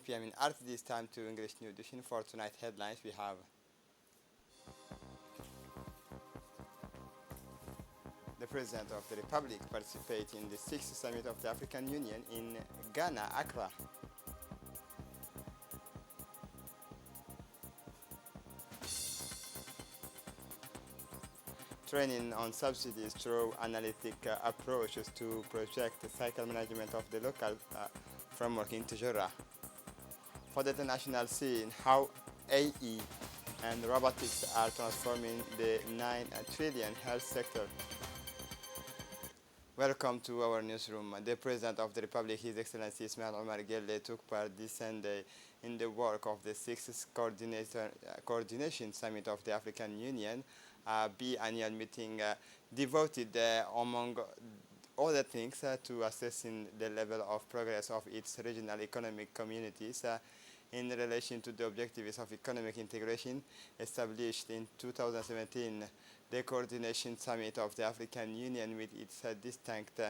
p.m. in Earth. This time to English New Edition. For tonight headlines we have the President of the Republic participate in the 6th Summit of the African Union in Ghana, Accra. Training on subsidies through analytic approaches to project cycle management of the local framework in Tijora. For the international scene, how AI and robotics are transforming the 9 trillion health sector. Welcome to our newsroom. The President of the Republic, His Excellency Ismail Omar Guelleh, took part this Sunday in the work of the 6th Coordination Summit of the African Union, a biannual meeting devoted, among other things, to assessing the level of progress of its regional economic communities in relation to the objectives of economic integration established in 2017. The Coordination Summit of the African Union, with its distinct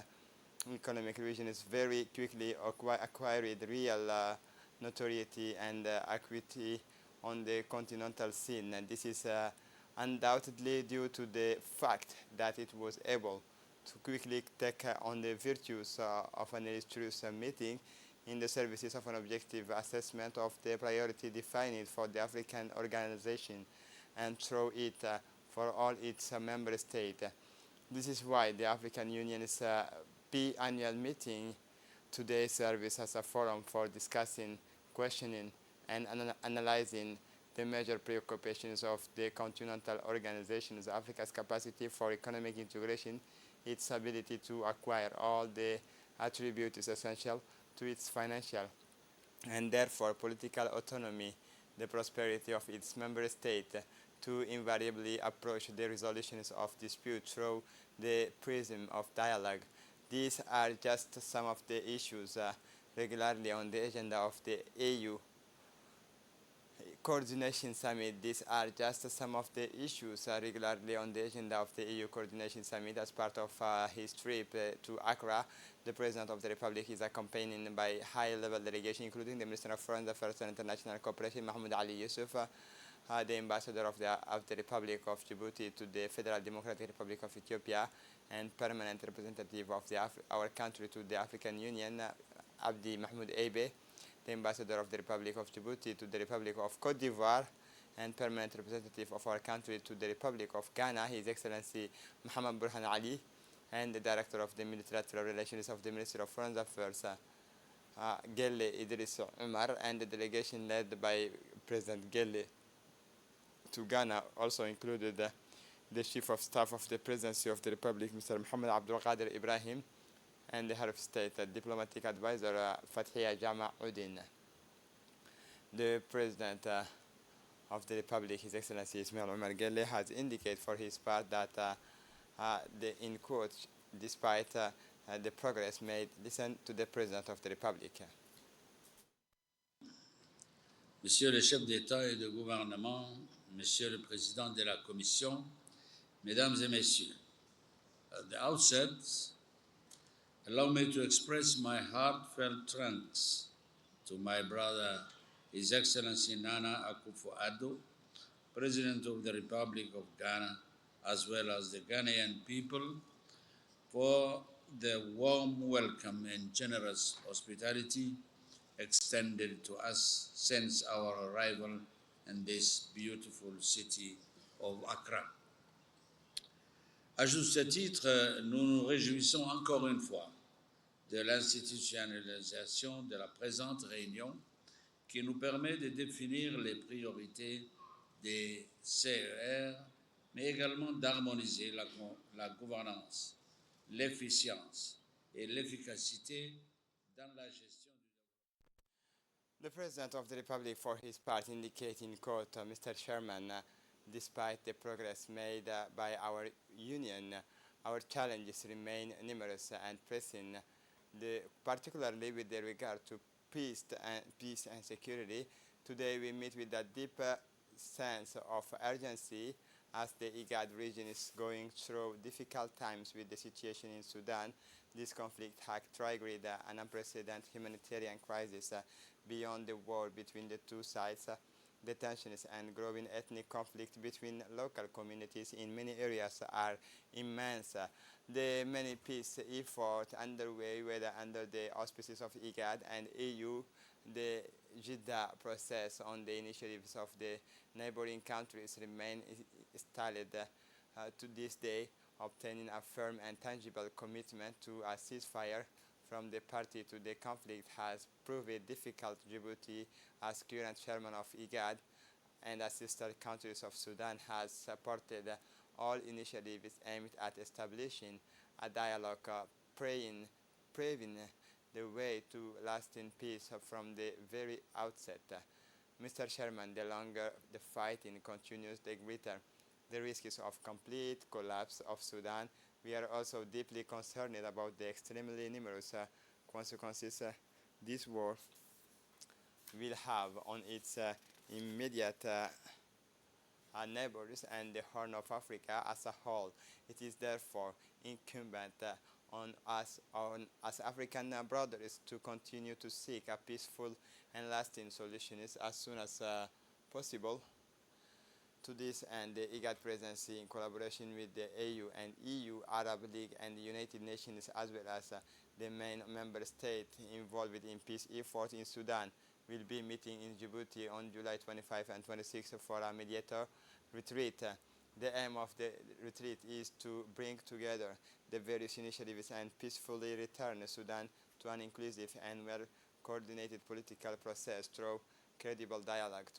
economic regions, very quickly acquired real notoriety and acuity on the continental scene. And this is undoubtedly due to the fact that it was able to quickly take on the virtues of an illustrious meeting in the services of an objective assessment of the priority defined for the African organization and through it for all its member states. This is why the African Union's biannual meeting today serves as a forum for discussing, questioning, and analyzing the major preoccupations of the continental organizations, Africa's capacity for economic integration, its ability to acquire all the attributes essential to its financial and therefore political autonomy, the prosperity of its member state, to invariably approach the resolutions of dispute through the prism of dialogue. These are just some of the issues regularly on the agenda of the AU Coordination Summit. These are just some of the issues regularly on the agenda of the EU Coordination Summit. As part of his trip to Accra, the President of the Republic is accompanied by high-level delegation, including the Minister of Foreign Affairs and International Cooperation, Mahmoud Ali Yusuf, the Ambassador of the Republic of Djibouti to the Federal Democratic Republic of Ethiopia, and permanent representative of our country to the African Union, Abdi Mahmoud Eibe, the Ambassador of the Republic of Djibouti to the Republic of Cote d'Ivoire, and permanent representative of our country to the Republic of Ghana, His Excellency Mohamed Burhan Ali, and the Director of the Multilateral Relations of the Ministry of Foreign Affairs, Guelleh Idris Umar, and the delegation led by President Guelleh to Ghana also included the Chief of Staff of the Presidency of the Republic, Mr. Mohamed Abdul Qadir Ibrahim, and the Head of State, Diplomatic Advisor Fathia Jama Udin. The President of the Republic, His Excellency Ismail Omar Guelleh, has indicated for his part that, in quotes, despite the progress made, listen to the President of the Republic. Monsieur le chef d'État et de gouvernement, Monsieur le Président de la Commission, Mesdames et Messieurs, at the outset, allow me to express my heartfelt thanks to my brother, His Excellency Nana Akufo-Addo, President of the Republic of Ghana, as well as the Ghanaian people, for the warm welcome and generous hospitality extended to us since our arrival in this beautiful city of Accra. À juste titre, nous nous réjouissons encore une fois de l'institutionnalisation de la présente réunion qui nous permet de définir les priorités des CER, mais également d'harmoniser la gouvernance, l'efficience et l'efficacité dans la gestion du développement. The President of the Republic, for his part, indicated in quote, Mr. Chairman, despite the progress made by our Union, our challenges remain numerous and pressing, particularly with regard to peace and security. Today we meet with a deep sense of urgency as the IGAD region is going through difficult times with the situation in Sudan. This conflict has triggered an unprecedented humanitarian crisis. beyond the war between the two sides. The tensions and growing ethnic conflict between local communities in many areas are immense. The many peace efforts underway, whether under the auspices of IGAD and EU, the Jeddah process on the initiatives of the neighboring countries remain stalled to this day. Obtaining a firm and tangible commitment to a ceasefire from the party to the conflict has proved difficult. Djibouti, as current chairman of IGAD and as sister countries of Sudan, has supported all initiatives aimed at establishing a dialogue, paving the way to lasting peace from the very outset. Mr. Chairman, the longer the fighting continues, the greater the risks of complete collapse of Sudan. We are also deeply concerned about the extremely numerous consequences this war will have on its immediate neighbors and the Horn of Africa as a whole. It is therefore incumbent on us, as African brothers, to continue to seek a peaceful and lasting solution as soon as possible. To this end, the IGAD presidency, in collaboration with the AU and EU, Arab League, and the United Nations, as well as the main member states involved in peace efforts in Sudan, will be meeting in Djibouti on July 25 and 26 for a mediator retreat. The aim of the retreat is to bring together the various initiatives and peacefully return Sudan to an inclusive and well-coordinated political process through credible dialogue.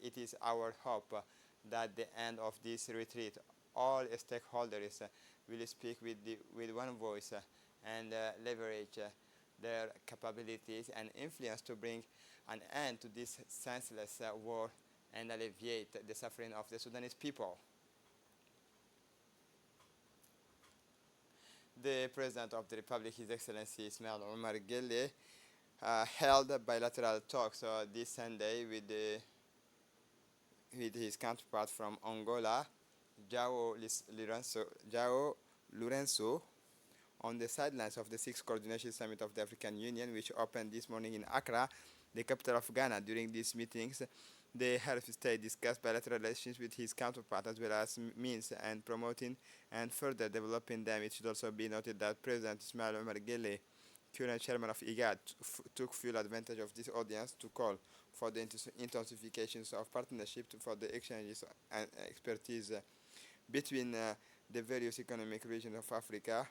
It is our hope that at the end of this retreat, all stakeholders will speak with one voice and leverage their capabilities and influence to bring an end to this senseless war and alleviate the suffering of the Sudanese people. The President of the Republic, His Excellency Ismail Omar Guelleh, held bilateral talks this Sunday with his counterpart from Angola, João Lourenço, on the sidelines of the 6th Coordination Summit of the African Union, which opened this morning in Accra, the capital of Ghana. During these meetings, the head of state discussed bilateral relations with his counterpart, as well as means and promoting and further developing them. It should also be noted that President Ismail Omar Guelleh, current chairman of IGAD, took full advantage of this audience to call for the intensifications of partnership for the exchanges and expertise between the various economic regions of Africa.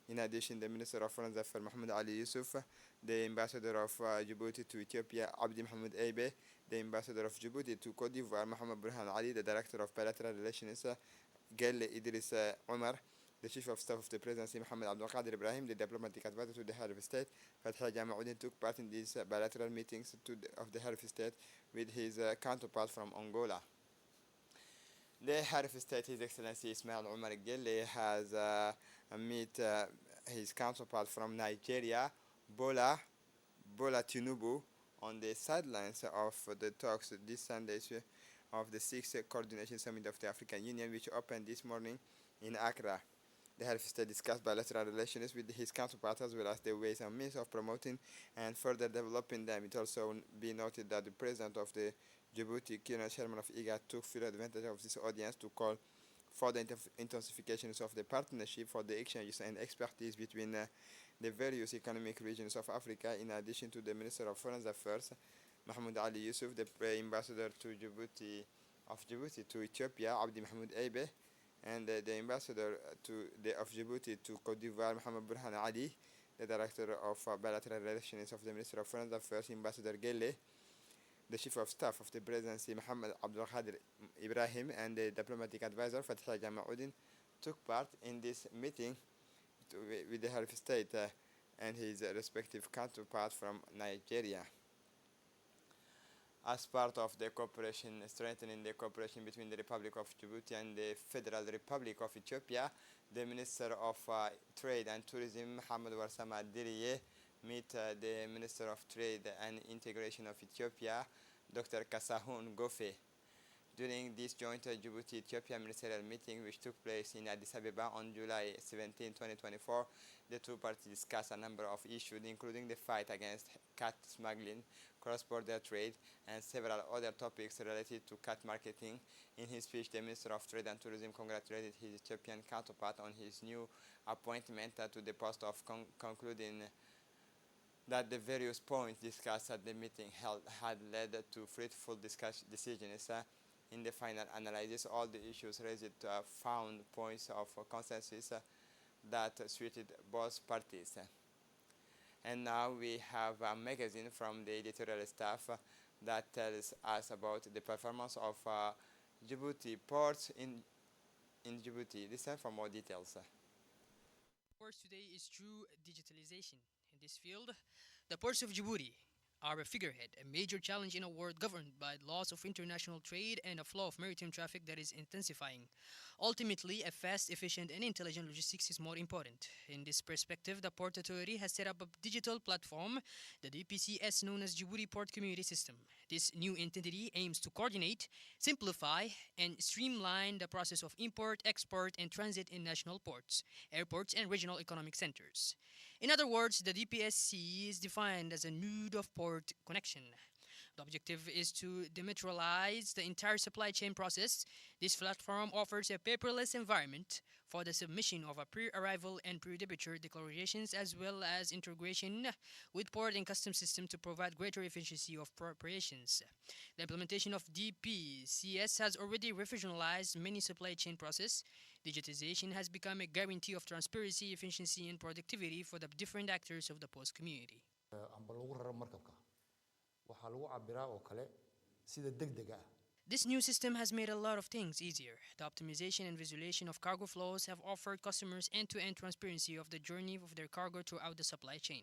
In addition, the Minister of Foreign Affairs, Mohamed Ali Yusuf, the Ambassador of Djibouti to Ethiopia, Abdi Mohamed Eibe, the Ambassador of Djibouti to Cote d'Ivoire, Mohamed Burhan Ali, the Director of Bilateral Relations, Guelleh Idris Omar, the Chief of Staff of the Presidency, Mohamed Abdul Qadir Ibrahim, the Diplomatic Advisor to the Head of State, Fathi Jamauddin, took part in these bilateral meetings of the Head of State with his counterpart from Angola. The Head of State, His Excellency Ismail Omar Guelleh, has met his counterpart from Nigeria, Bola Tinubu, on the sidelines of the talks this Sunday of the 6th Coordination Summit of the African Union, which opened this morning in Accra. The Head of State discussed bilateral relations with his counterpart, as well as the ways and means of promoting and further developing them. It also be noted that the President of the Djibouti, current chairman of IGAD, took full advantage of this audience to call for the intensifications of the partnership for the exchanges and expertise between the various economic regions of Africa. In addition to the Minister of Foreign Affairs, Mohamed Ali Yusuf, the Ambassador to Djibouti to Ethiopia, Abdi Mohamed Eibe, and the Ambassador of Djibouti to Cote d'Ivoire, Mohamed Burhan Ali, the Director of Bilateral Relations of the Minister of Foreign Affairs, Ambassador Guelleh, the Chief of Staff of the Presidency, Mohamed Abdul Qadir Ibrahim, and the Diplomatic Advisor, Fathi Jamauddin, took part in this meeting with the Head of State and his respective counterpart from Nigeria. As part of the cooperation, strengthening the cooperation between the Republic of Djibouti and the Federal Republic of Ethiopia, the Minister of Trade and Tourism, Mohamed Warsama Diriye, met the Minister of Trade and Integration of Ethiopia, Dr. Kasahun Gofe. During this joint Djibouti-Ethiopia ministerial meeting, which took place in Addis Ababa on July 17, 2024, the two parties discussed a number of issues, including the fight against cat smuggling, cross-border trade, and several other topics related to cat marketing. In his speech, the Minister of Trade and Tourism congratulated his Ethiopian counterpart on his new appointment to the post of concluding that the various points discussed at the meeting had led to fruitful decisions. In the final analysis, all the issues raised found points of consensus that suited both parties. And now we have a magazine from the editorial staff that tells us about the performance of Djibouti ports in Djibouti. Listen for more details. Course today is true digitalization. In this field, the ports of Djibouti are a figurehead, a major challenge in a world governed by laws of international trade and a flow of maritime traffic that is intensifying. Ultimately, a fast, efficient, and intelligent logistics is more important. In this perspective, the Port Authority has set up a digital platform, the DPCS, known as Djibouti Port Community System. This new entity aims to coordinate, simplify, and streamline the process of import, export, and transit in national ports, airports, and regional economic centers. In other words, the DPSC is defined as a node of port connection. The objective is to dematerialize the entire supply chain process. This platform offers a paperless environment for the submission of a pre-arrival and pre-departure declarations, as well as integration with port and customs system to provide greater efficiency of operations. The implementation of DPCS has already revolutionized many supply chain process. Digitization has become a guarantee of transparency, efficiency, and productivity for the different actors of the post community. This new system has made a lot of things easier. The optimization and visualization of cargo flows have offered customers end-to-end transparency of the journey of their cargo throughout the supply chain.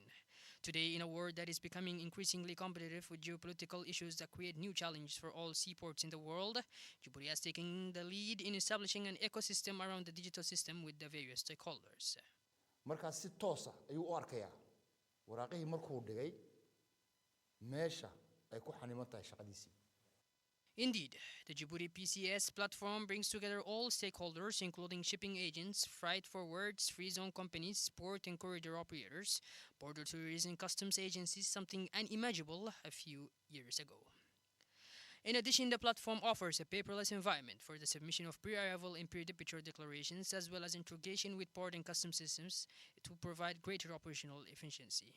Today, in a world that is becoming increasingly competitive with geopolitical issues that create new challenges for all seaports in the world, Djibouti has taken the lead in establishing an ecosystem around the digital system with the various stakeholders. Indeed, the Djibouti PCS platform brings together all stakeholders, including shipping agents, freight forwards, free zone companies, port and corridor operators, border authorities, and customs agencies, something unimaginable a few years ago. In addition, the platform offers a paperless environment for the submission of pre-arrival and pre-departure declarations, as well as integration with port and customs systems to provide greater operational efficiency.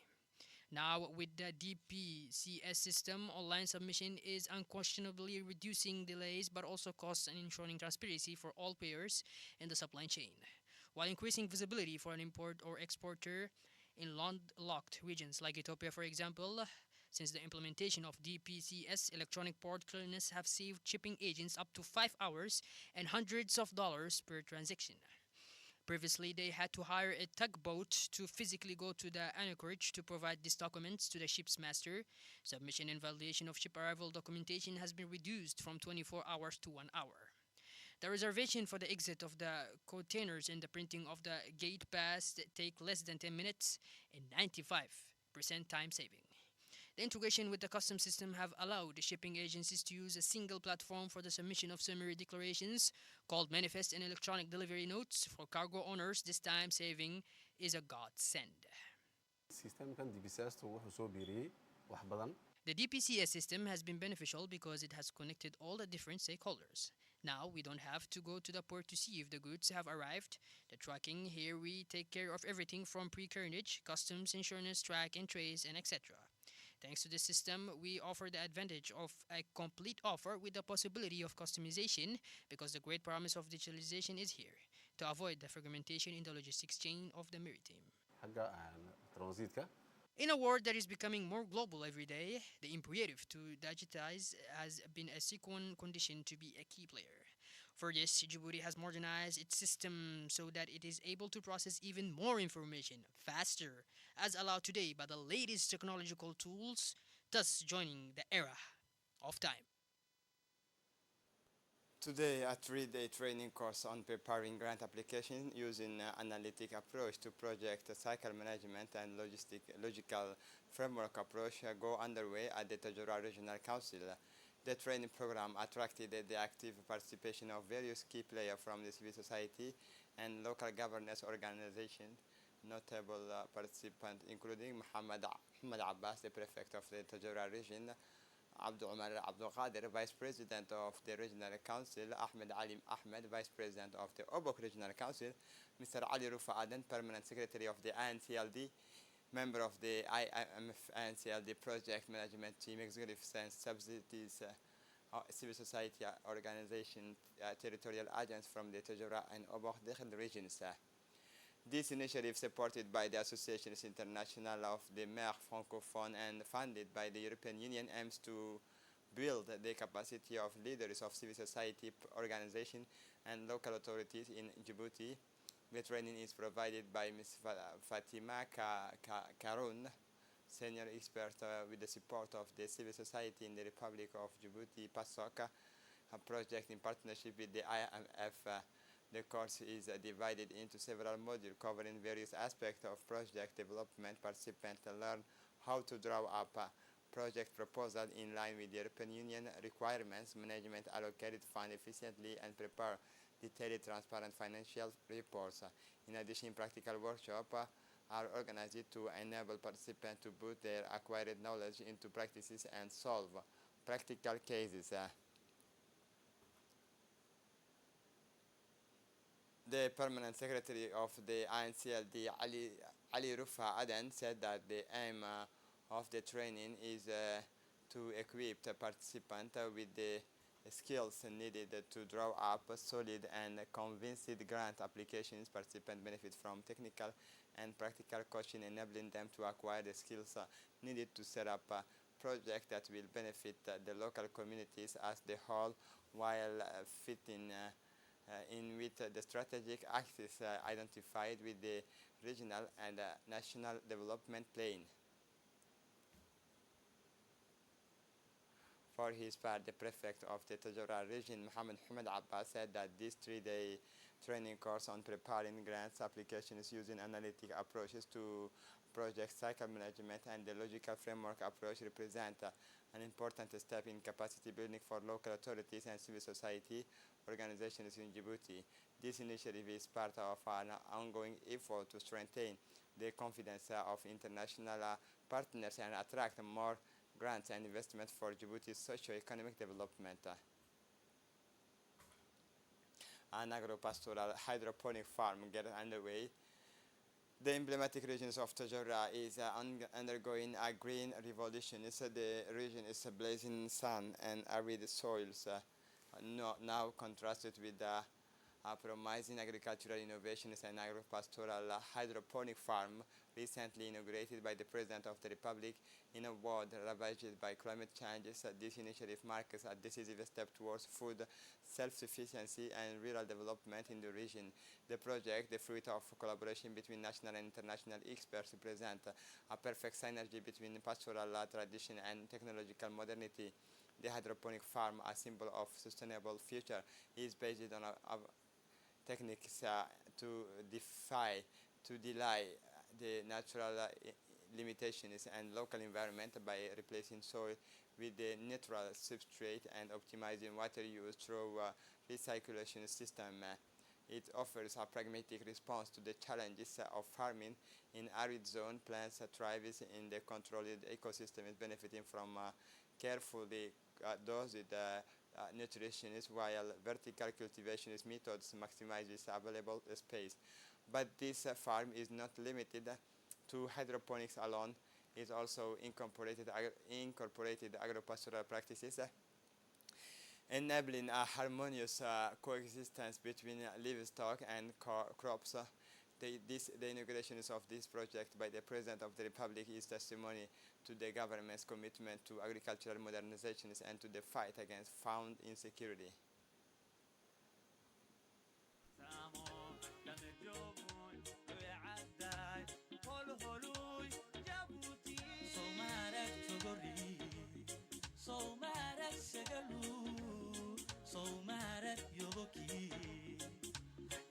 Now, with the DPCS system, online submission is unquestionably reducing delays, but also costs and ensuring transparency for all players in the supply chain, while increasing visibility for an import or exporter in landlocked regions like Ethiopia, for example. Since the implementation of DPCS, electronic port clearness have saved shipping agents up to 5 hours and hundreds of dollars per transaction. Previously, they had to hire a tugboat to physically go to the anchorage to provide these documents to the ship's master. Submission and validation of ship arrival documentation has been reduced from 24 hours to 1 hour. The reservation for the exit of the containers and the printing of the gate pass take less than 10 minutes and 95% time saving. The integration with the customs system have allowed the shipping agencies to use a single platform for the submission of summary declarations called manifest and electronic delivery notes. For cargo owners, this time saving is a godsend. The DPCS system has been beneficial because it has connected all the different stakeholders. Now we don't have to go to the port to see if the goods have arrived. The tracking here, we take care of everything from pre-carriage, customs, insurance, track and trace, and etc. Thanks to this system, we offer the advantage of a complete offer with the possibility of customization, because the great promise of digitalization is here, to avoid the fragmentation in the logistics chain of the maritime. In a world that is becoming more global every day, the imperative to digitize has been a sine condition to be a key player. For this, Djibouti has modernized its system so that it is able to process even more information faster, as allowed today by the latest technological tools, thus joining the era of time. Today, a 3-day training course on preparing grant application using an analytic approach to project cycle management and logical framework approach go underway at the Tajura Regional Council. The training program attracted the active participation of various key players from the civil society and local governance organizations, notable participants, including Muhammad Abbas, the prefect of the Tajura region, Abdul Umar Abdul Qadir, Vice President of the Regional Council, Ahmed Ali Ahmed, Vice President of the Obok Regional Council, Mr. Ali Rufa Aden, Permanent Secretary of the INCLD, member of the IMF INCLD Project Management Team, Executives and Subsidies, civil society organization, territorial agents from the Tajura and Obok Dakhel regions. This initiative, supported by the Associations International of the Maires Francophones and funded by the European Union, aims to build the capacity of leaders of civil society organizations and local authorities in Djibouti. The training is provided by Ms. Fatima Karoun, senior expert with the support of the civil society in the Republic of Djibouti, PASOK, a project in partnership with the IMF. The course is divided into several modules covering various aspects of project development. Participants learn how to draw up a project proposal in line with European Union requirements, management allocated funds efficiently, and prepare detailed, transparent financial reports. In addition, practical workshops are organized to enable participants to put their acquired knowledge into practices and solve practical cases. The permanent secretary of the INCLD, Ali Rufa Aden, said that the aim of the training is to equip the participant with the skills needed to draw up solid and convincing grant applications. Participants benefit from technical and practical coaching, enabling them to acquire the skills needed to set up a project that will benefit the local communities as the whole, while fitting in with the strategic axis identified with the regional and national development plan. For his part, the prefect of the Tajura region, Mohammed Abbas, said that this 3-day training course on preparing grants applications using analytic approaches to project cycle management and the logical framework approach represent an important step in capacity building for local authorities and civil society organizations in Djibouti. This initiative is part of an ongoing effort to strengthen the confidence of international partners and attract more grants and investments for Djibouti's socio-economic development. An agro-pastoral hydroponic farm gets underway. The emblematic regions of Tajura is undergoing a green revolution. The region is blazing sun and arid soils, now contrasted with promising agricultural innovations and agro-pastoral hydroponic farm recently inaugurated by the President of the Republic in a world ravaged by climate changes. This initiative marks a decisive step towards food self-sufficiency and rural development in the region. The project, the fruit of collaboration between national and international experts, represents a perfect synergy between pastoral tradition and technological modernity. The hydroponic farm, a symbol of sustainable future, is based on techniques to delay the natural limitations and local environment by replacing soil with the natural substrate and optimizing water use through a recirculation system. It offers a pragmatic response to the challenges of farming in arid zone. Plants thrive in the controlled ecosystem, benefiting from carefully dosed nutrition, while vertical cultivation methods maximizes available space. But this farm is not limited to hydroponics alone. It also incorporated agro-pastoral practices, enabling a harmonious coexistence between livestock and crops. The inauguration of this project by the President of the Republic is testimony to the government's commitment to agricultural modernization and to the fight against food insecurity.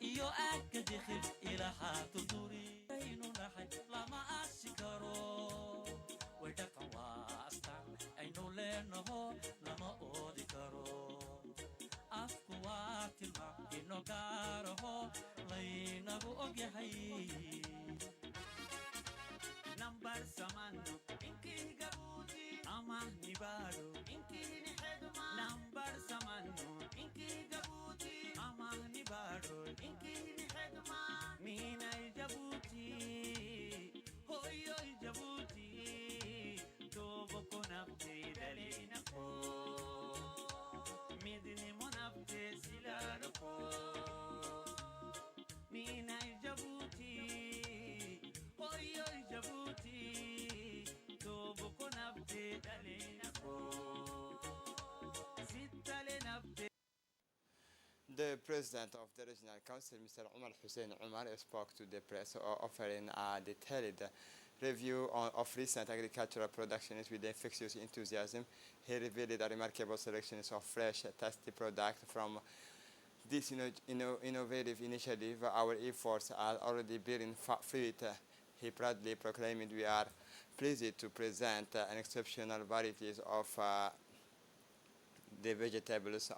iyo aagga dikhil ilaaha tuduri aynu nahay lama aasi karo way dhaqan waastaan aynu leenaho lama oodi karo afku waa tilmaam ino gaaraho laynagu ogyahay The president of the regional council, Mr. Omar Hussein Omar, spoke to the press, offering a detailed review of recent agricultural productions with infectious enthusiasm. He revealed a remarkable selection of fresh, tasty products from this innovative initiative. Our efforts are already bearing fruit. He proudly proclaimed, "We are pleased to present an exceptional varieties of the vegetables,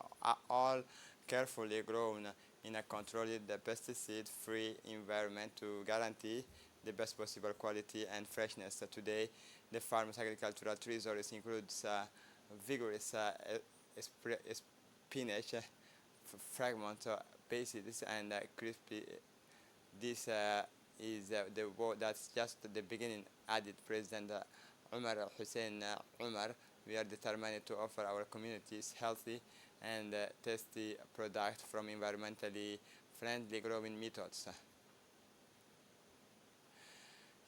all carefully grown in a controlled pesticide-free environment to guarantee the best possible quality and freshness." Today, the farm's agricultural treasures includes vigorous spinach, fragment bases, and crispy. This that's just the beginning, added President Omar Hussein Omar. We are determined to offer our communities healthy and tasty products from environmentally friendly growing methods.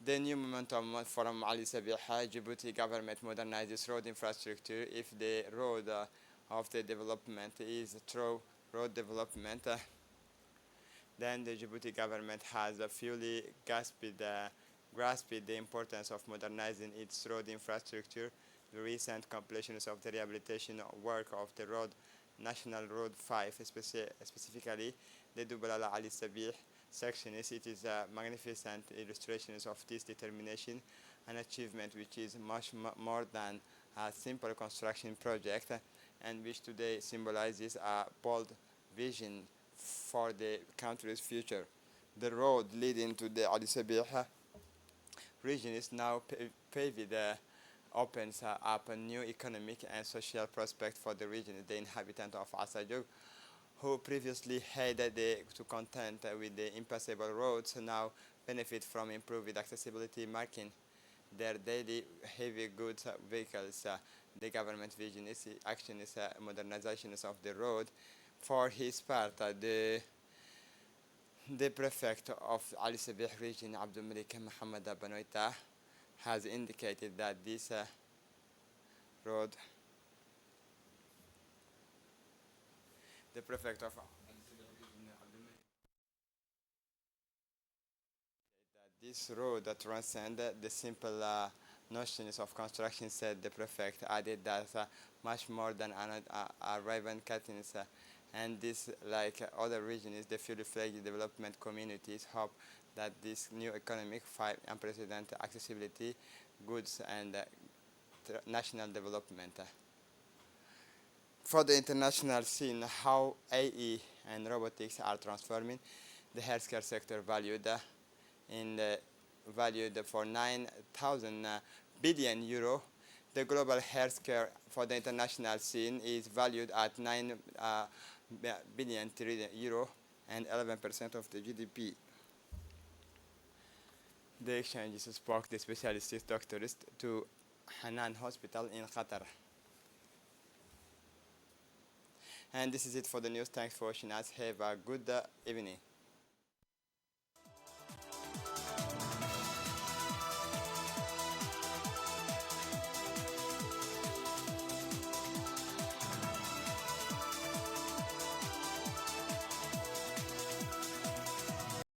The new momentum from Ali Sabiha, Djibouti government modernizes road infrastructure. If the road of the development is through road development, then the Djibouti government has fully grasped the importance of modernizing its road infrastructure. The recent completions of the rehabilitation work of the road, National Road 5, specifically the Dubalala Ali Sabih section, it is a magnificent illustration of this determination, an achievement which is much more than a simple construction project, and which today symbolizes a bold vision for the country's future. The road leading to the Ali Sabih region is now paved, opens up a new economic and social prospect for the region. The inhabitants of Asajog, who previously had to contend with the impassable roads, now benefit from improved accessibility, marking their daily heavy goods vehicles. The government vision is action is modernization of the road. For his part, the prefect of Ali Sabih region, Abdul Malik Muhammad Banoita, has indicated that this road, the prefect of this road that transcends the simple notions of construction, said the prefect, added that much more than a ribbon cutting, and this, like other regions, the fully fledged development communities hope that this new economic fight unprecedented accessibility, goods, and national development. For the international scene, how AI and robotics are transforming the healthcare sector, valued for 9,000 billion euro. The global healthcare for the international scene is valued at 9 billion euro and 11% of the GDP. The exchanges spoke the specialist doctors to Hanan Hospital in Qatar. And this is it for the news. Thanks for watching us. Have a good evening.